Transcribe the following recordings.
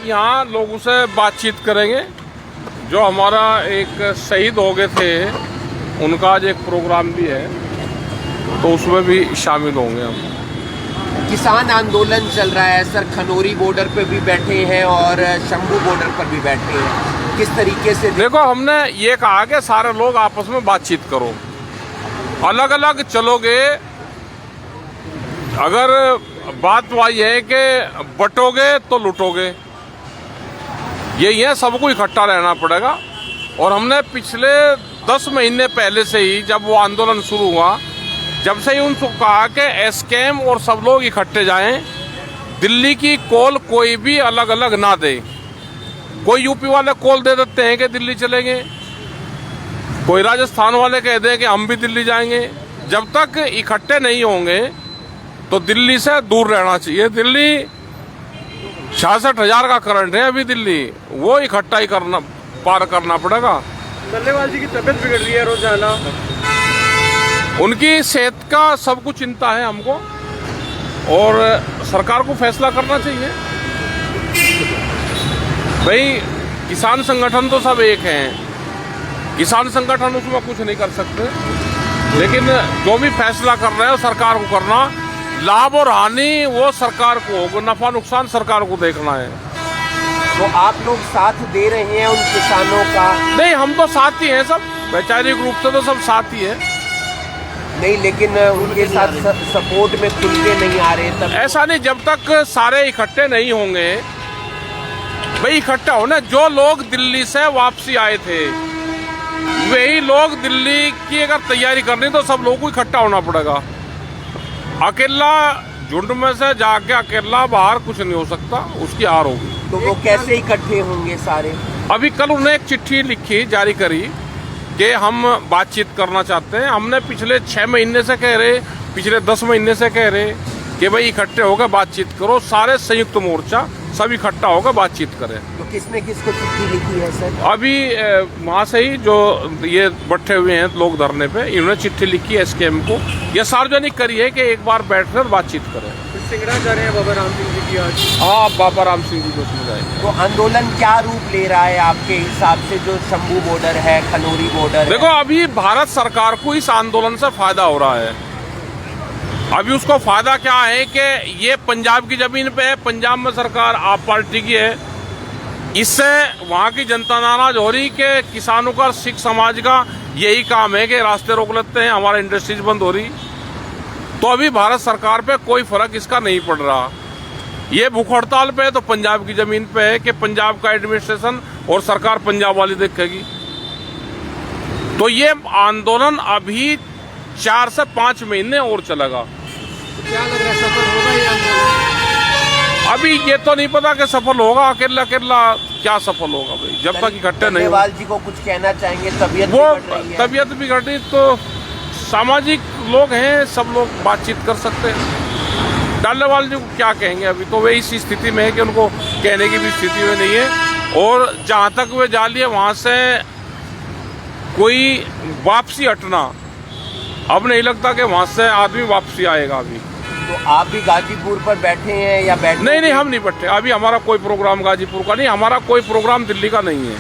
यहाँ लोगों से बातचीत करेंगे। जो हमारा एक शहीद हो गए थे उनका आज एक प्रोग्राम भी है, तो उसमें भी शामिल होंगे हम। किसान आंदोलन चल रहा है सर, खनौरी बॉर्डर पे भी बैठे हैं और शंभू बॉर्डर पर भी बैठे हैं, किस तरीके से? देखो, हमने ये कहा कि सारे लोग आपस में बातचीत करो, अलग अलग चलोगे अगर बात वही है कि बटोगे तो लुटोगे, यही है, सबको इकट्ठा रहना पड़ेगा। और हमने पिछले 10 महीने पहले से ही, जब वो आंदोलन शुरू हुआ, जब से ही उनको कहा कि एसकेएम और सब लोग इकट्ठे जाएं, दिल्ली की कॉल कोई भी अलग अलग ना दे। कोई यूपी वाले कॉल दे देते हैं कि दिल्ली चलेंगे, कोई राजस्थान वाले कह दें कि हम भी दिल्ली जाएंगे। जब तक इकट्ठे नहीं होंगे तो दिल्ली से दूर रहना चाहिए। दिल्ली 66,000 का करंट है अभी दिल्ली, वो इकट्ठा ही करना, पार करना पड़ेगा। डल्लेवाल जी की तबीयत बिगड़ रही है रोजाना, उनकी सेहत का सब कुछ चिंता है हमको, और सरकार को फैसला करना चाहिए। भाई, किसान संगठन तो सब एक हैं, किसान संगठन उसमें कुछ नहीं कर सकते, लेकिन जो भी फैसला कर रहे हैं सरकार को करना, लाभ और हानि वो सरकार को होगा, नफा नुकसान सरकार को देखना है। तो आप लोग साथ दे रहे हैं उन किसानों का? नहीं, हम तो साथ ही हैं, सब वैचारिक रूप से तो सब साथ ही है। नहीं, लेकिन उनके साथ सपोर्ट में खुल के नहीं आ रहे तब? ऐसा नहीं, जब तक सारे इकट्ठे नहीं होंगे, भाई इकट्ठा होना, जो लोग दिल्ली से वापसी आए थे वही लोग दिल्ली की अगर तैयारी करनी तो सब लोगों को इकट्ठा होना पड़ेगा। अकेला झुंड में से जाके अकेला बाहर कुछ नहीं हो सकता, उसकी हार होगी। तो वो कैसे इकट्ठे होंगे सारे? अभी कल उन्हें एक चिट्ठी लिखी, जारी करी कि हम बातचीत करना चाहते हैं। हमने पिछले 6 महीने से कह रहे, पिछले 10 महीने से कह रहे कि भाई इकट्ठे होकर बातचीत करो, सारे संयुक्त मोर्चा सब इकट्ठा होकर बातचीत करें। तो किसने किसको चिट्ठी लिखी है सर? अभी वहाँ से ही जो ये बैठे हुए हैं लोग धरने पे, इन्होंने चिट्ठी लिखी है एसकेएम को, ये सार्वजनिक करी है कि एक बार बैठकर बातचीत करें। सिंगड़ा जा रहे हैं बाबा राम सिंह जी की आज? हाँ, बाबा राम सिंह जी को समझाएंगे। तो आंदोलन क्या रूप ले रहा है आपके हिसाब से, जो शंभू बॉर्डर है, खनौरी बॉर्डर? देखो, अभी भारत सरकार को इस आंदोलन से फायदा हो रहा है। अभी उसको फायदा क्या है कि ये पंजाब की जमीन पे है, पंजाब में सरकार आप पार्टी की है, इससे वहाँ की जनता नाराज हो रही कि किसानों का, सिख समाज का यही काम है कि रास्ते रोक लेते हैं, हमारा इंडस्ट्रीज बंद हो रही। तो अभी भारत सरकार पे कोई फर्क इसका नहीं पड़ रहा। ये भूख हड़ताल पे है तो पंजाब की जमीन पे है कि पंजाब का एडमिनिस्ट्रेशन और सरकार पंजाब वाली देखेगी। तो ये आंदोलन अभी 4 से 5 महीने और चलेगा। तो क्या लग रहा है, सफल होगा ये आंदोलन? अभी ये तो नहीं पता कि सफल होगा, अकेला अकेला क्या सफल होगा भाई, जब तक इकट्ठे नहीं। डल्लेवाल जी को कुछ कहना चाहेंगे? तबीयत बिगड़ रही, तो सामाजिक लोग हैं, सब लोग बातचीत कर सकते हैं। डल्लेवाल जी को क्या कहेंगे, अभी तो वे इस स्थिति में है कि उनको कहने की भी स्थिति में नहीं है। और जहाँ तक वे जा लिए वहाँ से कोई वापसी हटना अब नहीं लगता कि वहाँ से आदमी वापसी आएगा। अभी तो आप भी गाजीपुर पर बैठे हैं या बैठे? नहीं, हम नहीं बैठे। अभी हमारा कोई प्रोग्राम गाजीपुर का नहीं, हमारा कोई प्रोग्राम दिल्ली का नहीं है।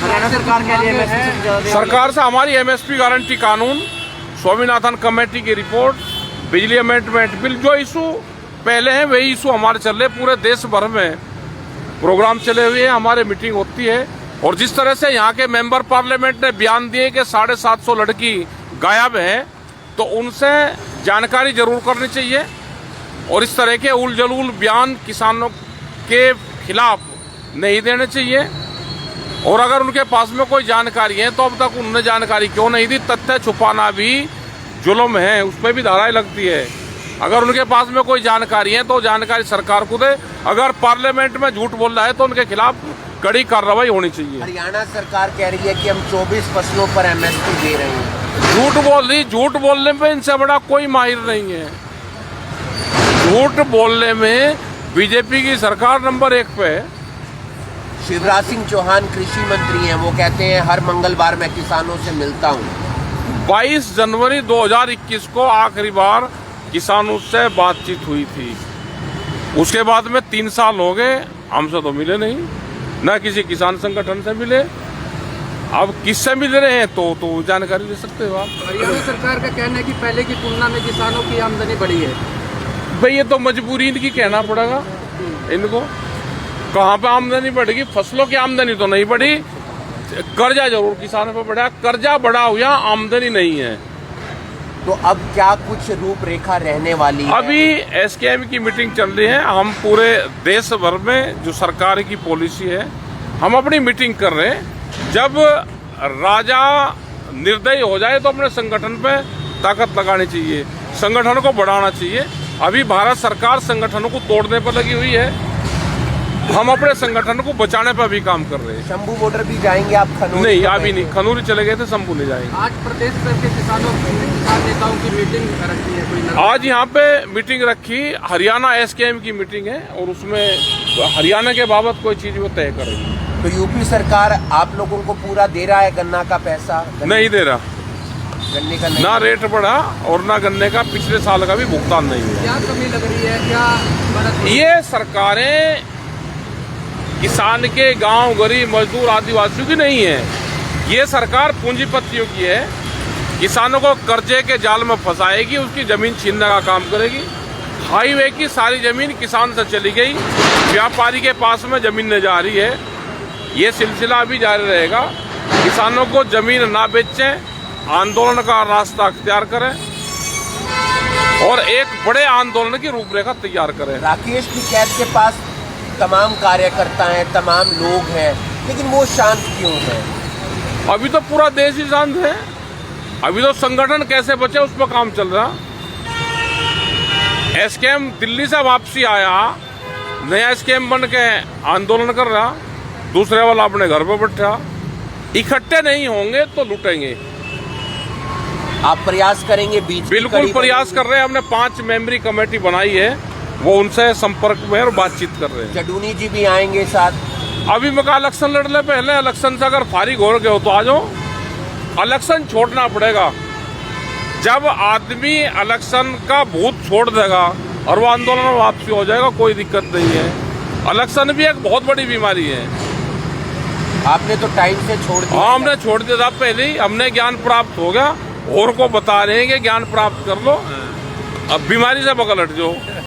हरियाणा सरकार के लिए सरकार से हमारी एमएसपी गारंटी कानून, स्वामीनाथन कमेटी की रिपोर्ट, बिजली अमेंडमेंट बिल, जो इशू पहले हैं वही इशू हमारे चल रहे। पूरे देश भर में प्रोग्राम चले हुए हैं, हमारे मीटिंग होती है। और जिस तरह से यहाँ के मेंबर पार्लियामेंट ने बयान दिए कि 750 लड़की गायब है, तो उनसे जानकारी जरूर करनी चाहिए। और इस तरह के उल जलूल बयान किसानों के खिलाफ नहीं देने चाहिए। और अगर उनके पास में कोई जानकारी है तो अब तक उन्होंने जानकारी क्यों नहीं दी? तथ्य छुपाना भी जुल्म है, उस पर भी धाराएं लगती है। अगर उनके पास में कोई जानकारी है तो जानकारी सरकार को दे। अगर पार्लियामेंट में झूठ बोल रहा है तो उनके खिलाफ कड़ी कार्रवाई होनी चाहिए। हरियाणा सरकार कह रही है कि हम 24 फसलों पर एमएसपी दे रहे हैं। झूठ बोल रही, झूठ बोलने में इनसे बड़ा कोई माहिर नहीं है। झूठ बोलने में बीजेपी की सरकार नंबर 1 पे है। शिवराज सिंह चौहान कृषि मंत्री हैं, वो कहते हैं हर मंगलवार मैं किसानों से मिलता हूं। 22 जनवरी 2021 को आखिरी बार किसानों से बातचीत हुई थी। उसके बाद में 3 साल हो गए, हमसे तो मिले नहीं, न किसी किसान संगठन से मिले। अब किससे मिल रहे हैं तो जानकारी दे सकते हो आप। हरियाणा सरकार का कहना है कि पहले की तुलना में किसानों की आमदनी बढ़ी है। भाई ये तो मजबूरी इनकी कहना पड़ेगा इनको। कहाँ पे आमदनी बढ़ेगी? फसलों की आमदनी तो नहीं बढ़ी, कर्जा जरूर किसानों पे बढ़ा, कर्जा बढ़ा हुआ, आमदनी नहीं है। तो अब क्या कुछ रूपरेखा रहने वाली है? अभी एसकेएम की मीटिंग चल रही है। हम पूरे देश भर में जो सरकार की पॉलिसी है, हम अपनी मीटिंग कर रहे हैं। जब राजा निर्दयी हो जाए तो अपने संगठन पे ताकत लगानी चाहिए, संगठन को बढ़ाना चाहिए। अभी भारत सरकार संगठनों को तोड़ने पर लगी हुई है, हम अपने संगठन को बचाने पर भी काम कर रहे हैं। शंभू बॉर्डर भी जाएंगे आप? खनौरी नहीं, तो अभी नहीं, खनौरी चले गए थे, शंभू नहीं जाएंगे। आज प्रदेश भर के किसान नेताओं की मीटिंग रखी है कोई? आज यहाँ पे मीटिंग रखी, हरियाणा एसकेएम की मीटिंग है और उसमें हरियाणा के बाबत कोई चीज वो तय करेगी। तो यूपी सरकार आप लोगों को पूरा दे रहा है गन्ना का पैसा? नहीं दे रहा, गन्ने का नहीं। ना रेट बढ़ा और ना गन्ने का पिछले साल का भी भुगतान नहीं हुआ। क्या कमी लग रही है, क्या बढ़त? ये सरकारें किसान के, गांव, गरीब, मजदूर, आदिवासियों की नहीं है। ये सरकार पूंजीपतियों की है। किसानों को कर्जे के जाल में फंसाएगी, उसकी जमीन छीनने का काम करेगी। हाईवे की सारी जमीन किसान से चली गई, व्यापारी के पास में जमीन जा रही है। ये सिलसिला अभी जारी रहेगा। किसानों को जमीन ना बेचें, आंदोलन का रास्ता अख्तियार करें और एक बड़े आंदोलन की रूपरेखा तैयार करें। राकेश टिकैत के पास तमाम कार्यकर्ता हैं, तमाम लोग हैं, लेकिन वो शांत क्यों है? अभी तो पूरा देश ही शांत है। अभी तो संगठन कैसे बचे उस पर काम चल रहा। एसकेएम दिल्ली से वापसी आया, नया एसकेएम बन के आंदोलन कर रहा, दूसरे वाला अपने घर पे बैठा। इकट्ठे नहीं होंगे तो लूटेंगे। आप प्रयास करेंगे बीच की बिल्कुल कड़ी प्रयास बनेगी? कर रहे हैं। हमने 5 मेंबरी कमेटी बनाई है, वो उनसे संपर्क में और बातचीत कर रहे हैं। जडूनी जी भी आएंगे साथ? अभी मैं कहा इलेक्शन लड़ ले, पहले इलेक्शन से अगर फारिग हो गए हो तो आ जाओ। इलेक्शन छोड़ना पड़ेगा। जब आदमी इलेक्शन का भूत छोड़ देगा और वो आंदोलन में वापसी हो जाएगा, कोई दिक्कत नहीं है। इलेक्शन भी एक बहुत बड़ी बीमारी है। आपने तो टाइम से छोड़ दिया। हाँ, हमने छोड़ दिया था पहले ही। हमने ज्ञान प्राप्त हो गया और को बता रहे हैं कि ज्ञान प्राप्त कर लो, अब बीमारी से बगल हट जाओ।